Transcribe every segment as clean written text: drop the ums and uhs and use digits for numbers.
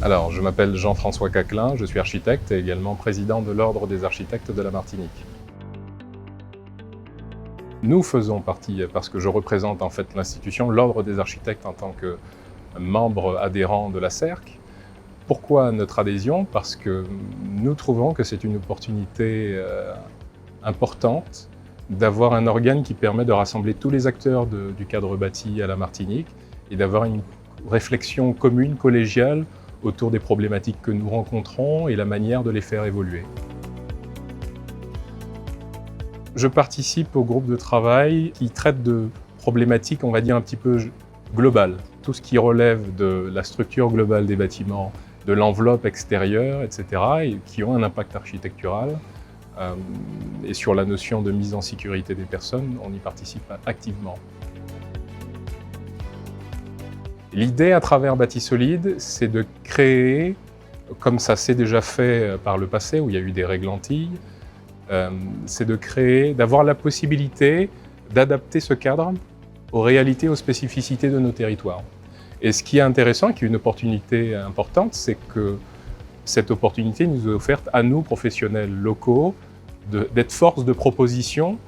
Alors, je m'appelle Jean-François Caclin, je suis architecte et également président de l'Ordre des architectes de la Martinique. Nous faisons partie, parce que je représente en fait l'institution, l'Ordre des architectes en tant que membre adhérent de la CERC. Pourquoi notre adhésion? Parce que nous trouvons que c'est une opportunité importante d'avoir un organe qui permet de rassembler tous les acteurs du cadre bâti à la Martinique et d'avoir une réflexion commune, collégiale, autour des problématiques que nous rencontrons et la manière de les faire évoluer. Je participe au groupe de travail qui traite de problématiques, on va dire, un petit peu globales. Tout ce qui relève de la structure globale des bâtiments, de l'enveloppe extérieure, etc., et qui ont un impact architectural. Et sur la notion de mise en sécurité des personnes, on y participe activement. L'idée à travers Bâti Solide, c'est de créer, comme ça s'est déjà fait par le passé, où il y a eu des règles Antilles, c'est de créer, d'avoir la possibilité d'adapter ce cadre aux réalités, aux spécificités de nos territoires. Et ce qui est intéressant, qui est une opportunité importante, c'est que cette opportunité nous est offerte à nous, professionnels locaux, d'être force de proposition,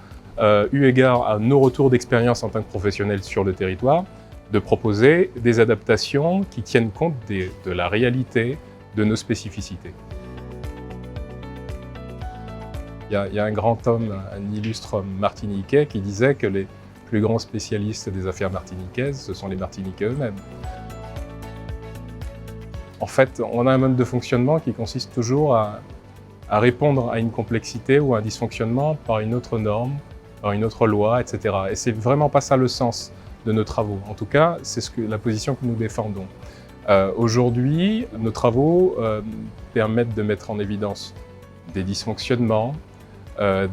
eu égard à nos retours d'expérience en tant que professionnels sur le territoire, de proposer des adaptations qui tiennent compte de la réalité de nos spécificités. Il y a un grand homme, un illustre homme martiniquais qui disait que les plus grands spécialistes des affaires martiniquaises, ce sont les Martiniquais eux-mêmes. En fait, on a un mode de fonctionnement qui consiste toujours à répondre à une complexité ou à un dysfonctionnement par une autre norme, par une autre loi, etc. Et c'est vraiment pas ça le sens de nos travaux. En tout cas, c'est la position que nous défendons. Aujourd'hui, nos travaux permettent de mettre en évidence des dysfonctionnements,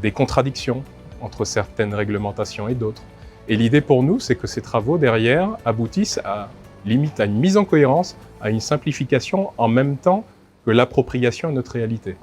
des contradictions entre certaines réglementations et d'autres. Et l'idée pour nous, c'est que ces travaux derrière aboutissent à une mise en cohérence, à une simplification en même temps que l'appropriation à notre réalité.